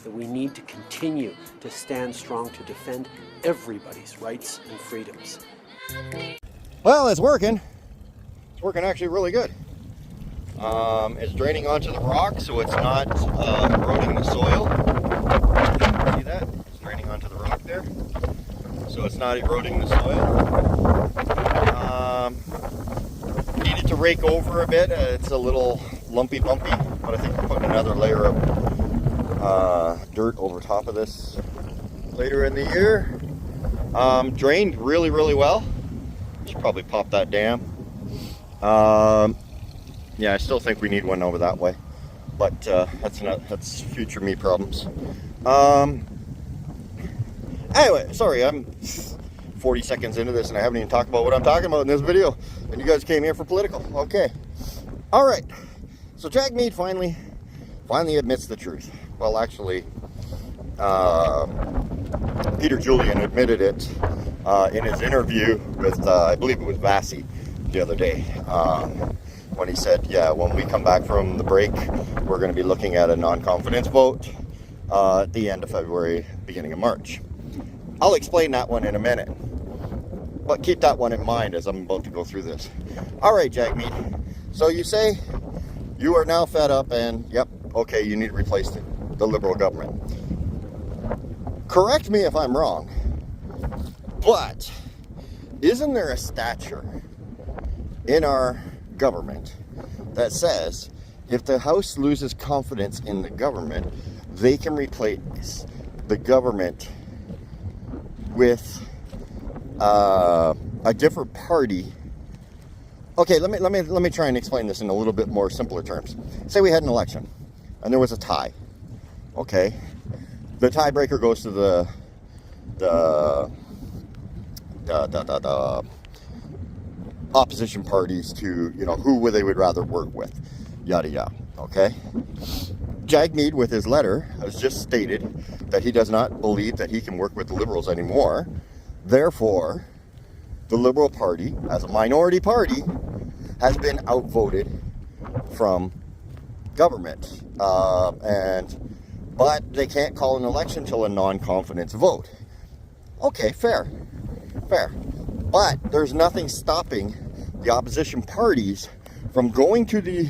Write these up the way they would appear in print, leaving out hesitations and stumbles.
that we need to continue to stand strong to defend everybody's rights and freedoms. Well, it's working. It's working actually really good. It's draining onto the rock, so it's not eroding the soil. See that? It's draining onto the rock there. So it's not eroding the soil. Needed to rake over a bit. It's a little lumpy bumpy, but I think we're putting another layer of dirt over top of this later in the year. Drained really, really well. Should probably pop that dam. Yeah, I still think we need one over that way, but that's future me problems. Anyway, sorry, I'm 40 seconds into this and I haven't even talked about what I'm talking about in this video, and you guys came here for political. Okay, all right. So Jagmeet finally admits the truth. Well, actually, Peter Julian admitted it in his interview with I believe it was Vassy the other day. When he said, yeah, when we come back from the break, we're going to be looking at a non-confidence vote at the end of February, beginning of March. I'll explain that one in a minute, but keep that one in mind as I'm about to go through this. All right, Jagmeet. So you say you are now fed up and, yep, okay, you need to replace the Liberal government. Correct me if I'm wrong, but isn't there a stature in our government that says if the House loses confidence in the government, they can replace the government with a different party? Okay, let me try and explain this in a little bit more simpler terms. Say we had an election and there was a tie. Okay, the tiebreaker goes to the opposition parties to, you know, who they would rather work with, yada yada. Okay, Jagmeet with his letter has just stated that he does not believe that he can work with the Liberals anymore. Therefore, the Liberal Party, as a minority party, has been outvoted from government, but they can't call an election till a non-confidence vote. Okay, fair. But there's nothing stopping the opposition parties from going to the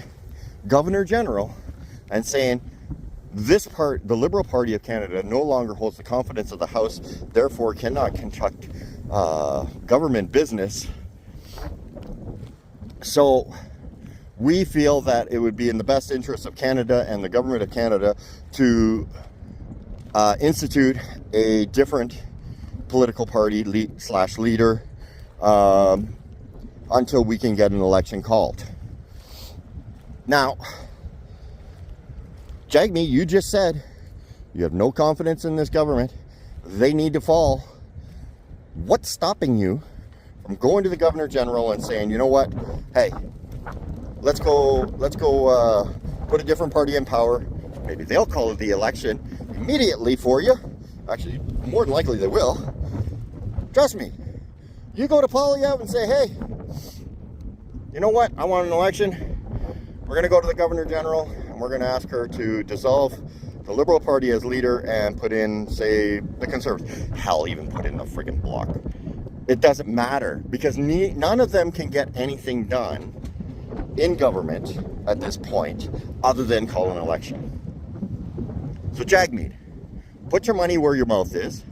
Governor General and saying, the Liberal Party of Canada no longer holds the confidence of the House, therefore cannot conduct government business. So we feel that it would be in the best interest of Canada and the government of Canada to institute a different political party / leader until we can get an election called. Now, Jagmeet, you just said you have no confidence in this government. They need to fall. What's stopping you from going to the Governor General and saying, you know what, hey, let's go put a different party in power. Maybe they'll call it the election immediately for you. Actually, more than likely they will. Trust me. You go to Polyev and say, hey, you know what, I want an election. We're going to go to the Governor General and we're going to ask her to dissolve the Liberal Party as leader and put in, say, the Conservatives. Hell, even put in the friggin' Bloc. It doesn't matter, because none of them can get anything done in government at this point other than call an election. So Jagmeet, put your money where your mouth is.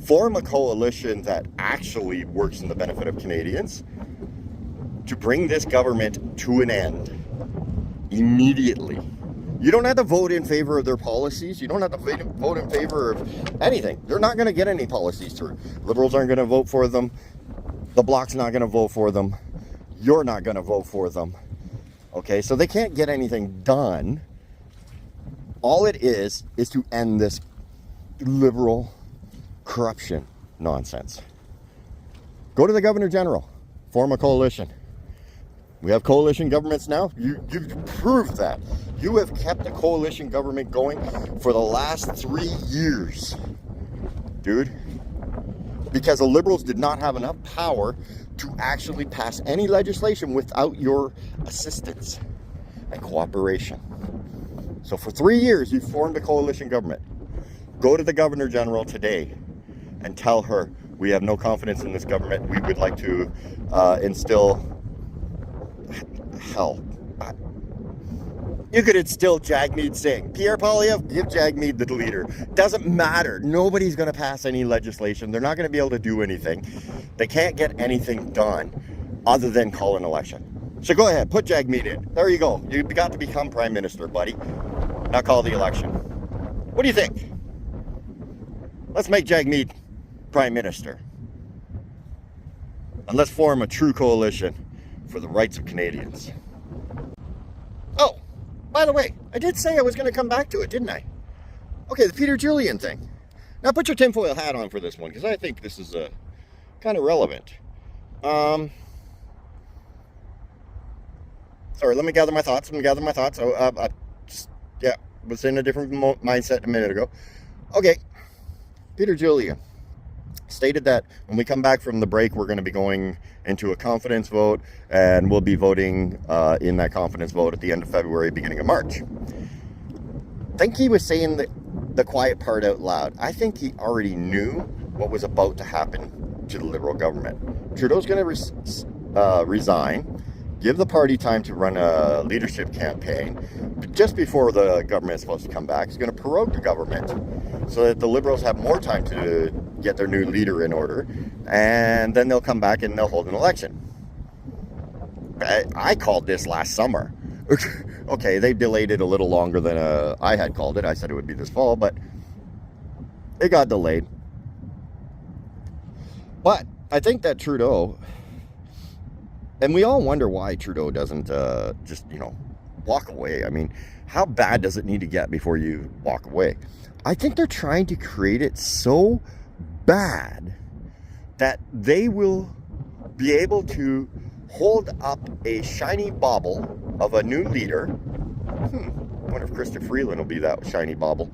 Form a coalition that actually works in the benefit of Canadians to bring this government to an end immediately. You don't have to vote in favor of their policies. You don't have to vote in favor of anything. They're not going to get any policies through. Liberals aren't going to vote for them. The Bloc's not going to vote for them. You're not going to vote for them. Okay, so they can't get anything done. All it is to end this liberal corruption nonsense. Go to the Governor General. Form a coalition. We have coalition governments now. You've proved that. You have kept a coalition government going for the last 3 years, dude. Because the Liberals did not have enough power to actually pass any legislation without your assistance and cooperation. So for 3 years, you formed a coalition government. Go to the Governor General today and tell her we have no confidence in this government. We would like to instill... Hell, you could instill Jagmeet Singh. Pierre Poilievre, give Jagmeet the leader. Doesn't matter. Nobody's going to pass any legislation. They're not going to be able to do anything. They can't get anything done other than call an election. So go ahead, put Jagmeet in. There you go. You got to become Prime Minister, buddy. Now call the election. What do you think? Let's make Jagmeet Prime Minister. And let's form a true coalition for the rights of Canadians. Oh, by the way, I did say I was going to come back to it, didn't I? Okay, the Peter Julian thing. Now put your tinfoil hat on for this one, because I think this is kind of relevant. Sorry, let me gather my thoughts. I just, yeah, was in a different mindset a minute ago. Okay, Peter Julian stated that when we come back from the break, we're going to be going into a confidence vote, and we'll be voting in that confidence vote at the end of February, beginning of March. I think he was saying the quiet part out loud. I think he already knew what was about to happen to the Liberal government. Trudeau's going to resign, give the party time to run a leadership campaign. But just before the government is supposed to come back, he's going to prorogue the government so that the Liberals have more time to get their new leader in order, and then they'll come back and they'll hold an election. I called this last summer. Okay, they delayed it a little longer than I had called it. I said it would be this fall, but it got delayed. But I think that Trudeau, and we all wonder why Trudeau doesn't just, walk away. I mean, how bad does it need to get before you walk away? I think they're trying to create it so bad that they will be able to hold up a shiny bauble of a new leader. I wonder if Christopher Freeland will be that shiny bauble.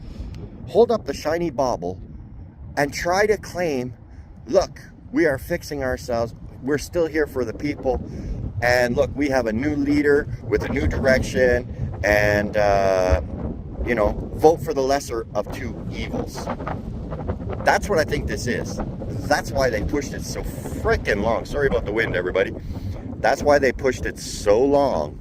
Hold up the shiny bauble and try to claim, look, we are fixing ourselves. We're still here for the people. And look, we have a new leader with a new direction. And, vote for the lesser of two evils. That's what I think this is. That's why they pushed it so freaking long. Sorry about the wind, everybody. That's why they pushed it so long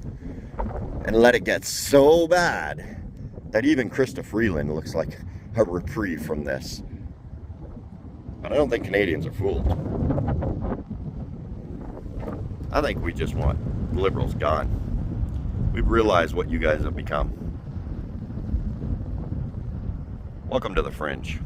and let it get so bad that even Krista Freeland looks like a reprieve from this. But I don't think Canadians are fooled. I think we just want the Liberals gone. We've realized what you guys have become. Welcome to the Fringe.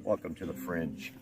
Welcome to the Fringe.